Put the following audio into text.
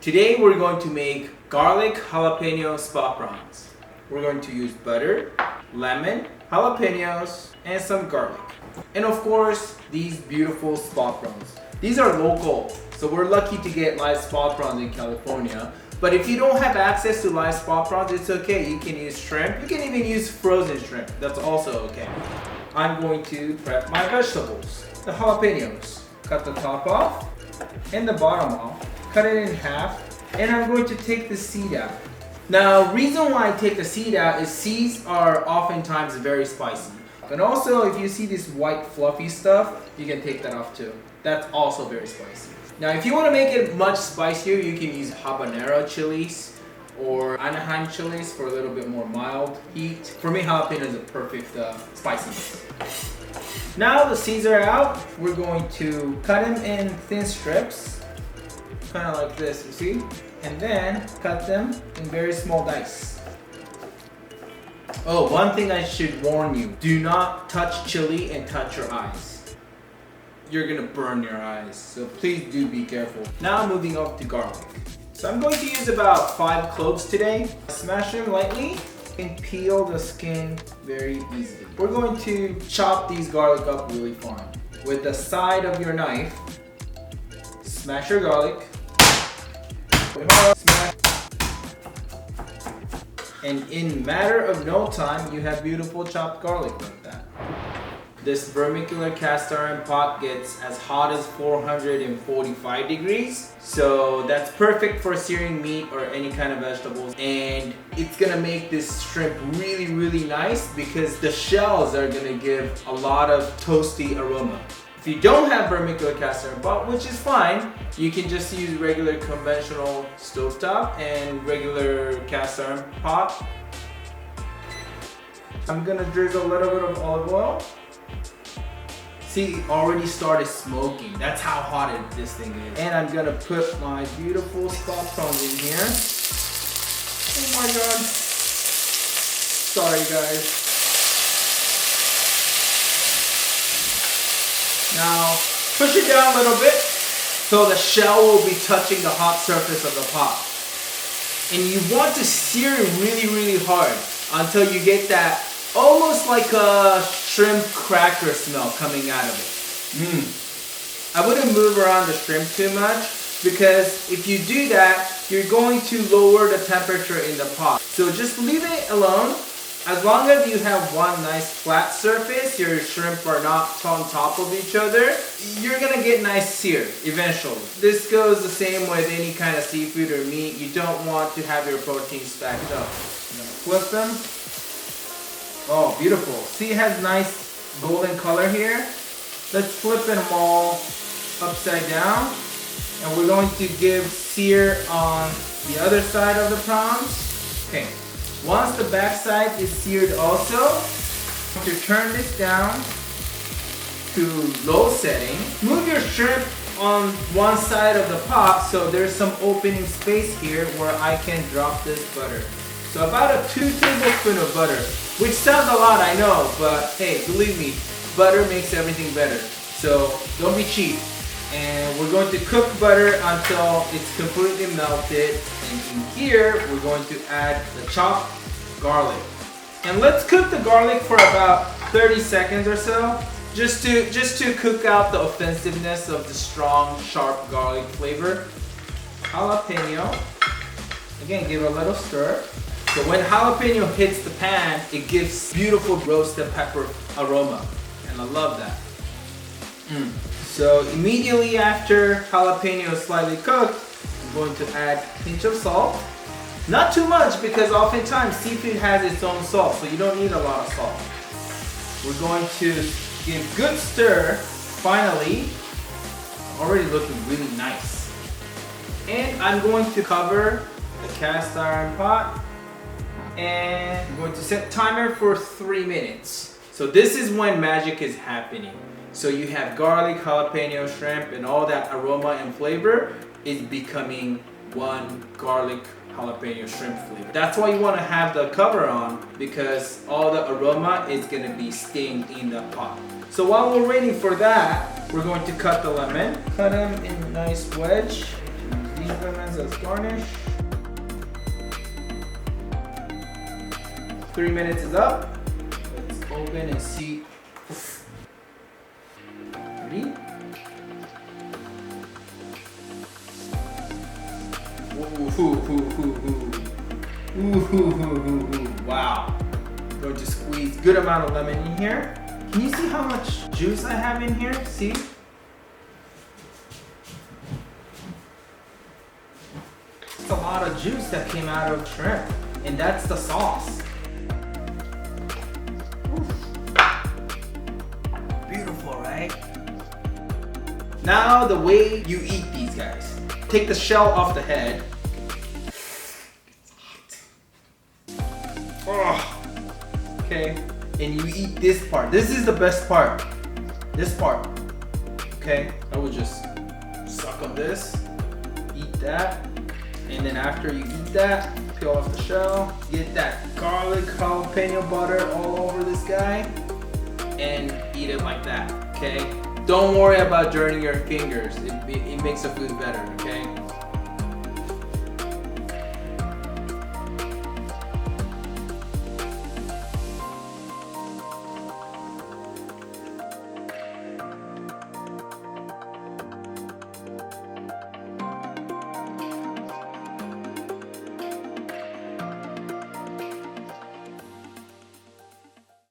Today we're going to make garlic jalapeno spot prawns. We're going to use butter, lemon, jalapenos, and some garlic. And of course, these beautiful spot prawns. These are local, so we're lucky to get live spot prawns in California. But if you don't have access to live spot prawns, it's okay. You can use shrimp. You can even use frozen shrimp. That's also okay. I'm going to prep my vegetables. The jalapenos. Cut the top off and the bottom off. Cut it in half. And I'm going to take the seed out. Now, reason why I take the seed out is seeds are oftentimes very spicy. And also, if you see this white fluffy stuff, you can take that off too. That's also very spicy. Now, if you want to make it much spicier, you can use habanero chilies or Anaheim chilies for a little bit more mild heat. For me, jalapeno is a perfect spiciness. Now the seeds are out, we're going to cut them in thin strips, kind of like this, you see? And then cut them in very small dice. Oh, one thing I should warn you, do not touch chili and touch your eyes. You're gonna burn your eyes, so please do be careful. Now moving up to garlic. So I'm going to use about 5 cloves today. Smash them lightly and peel the skin very easily. We're going to chop these garlic up really fine. With the side of your knife, smash your garlic. And in matter of no time, you have beautiful chopped garlic like that. This vermicular cast iron pot gets as hot as 445 degrees. So that's perfect for searing meat or any kind of vegetables. And it's gonna make this shrimp really, really nice because the shells are gonna give a lot of toasty aroma. If you don't have vermicular cast iron pot, which is fine, you can just use regular conventional stovetop and regular cast iron pot. I'm gonna drizzle a little bit of olive oil. See, it already started smoking. That's how hot this thing is. And I'm gonna put my beautiful spot prawns in here. Oh my god. Sorry guys. Now, push it down a little bit so the shell will be touching the hot surface of the pot. And you want to sear it really, really hard until you get that almost like a shrimp cracker smell coming out of it. I wouldn't move around the shrimp too much because if you do that, you're going to lower the temperature in the pot. So just leave it alone. As long as you have one nice flat surface, your shrimp are not on top of each other, you're gonna get nice sear eventually. This goes the same with any kind of seafood or meat. You don't want to have your protein stacked up. Flip them. Oh, beautiful. See, it has nice golden color here. Let's flip them all upside down. And we're going to give sear on the other side of the prawns. Okay. Once the back side is seared also, to turn this down to low setting. Move your shrimp on one side of the pot so there's some opening space here where I can drop this butter. So about a 2 tablespoons of butter, which sounds a lot, I know, but hey, believe me, butter makes everything better. So don't be cheap. And we're going to cook butter until it's completely melted. And in here, we're going to add the chopped garlic. And let's cook the garlic for about 30 seconds or so, just to cook out the offensiveness of the strong, sharp garlic flavor. Jalapeno. Again, give it a little stir. So when jalapeno hits the pan, it gives beautiful roasted pepper aroma. And I love that. So immediately after jalapeno is slightly cooked, I'm going to add a pinch of salt. Not too much because oftentimes seafood has its own salt, so you don't need a lot of salt. We're going to give good stir. Finally, already looking really nice. And I'm going to cover the cast iron pot and I'm going to set timer for 3 minutes. So this is when magic is happening. So you have garlic, jalapeno, shrimp, and all that aroma and flavor is becoming one garlic jalapeno shrimp flavor. That's why you want to have the cover on because all the aroma is going to be staying in the pot. So while we're waiting for that, we're going to cut the lemon. Cut them in a nice wedge. use them as a garnish. 3 minutes is up. Let's open and see. Ready? Wow. Going to squeeze good amount of lemon in here. Can you see how much juice I have in here? See? It's a lot of juice that came out of shrimp. And that's the sauce. Beautiful, right? Now the way you eat these guys. Take the shell off the head. Oh. Okay, and you eat this part. This is the best part. This part. Okay, I would just suck on this, eat that, and then after you eat that, peel off the shell, get that garlic jalapeno butter all over this guy, and eat it like that. Okay, don't worry about burning your fingers. It makes the food better. Okay.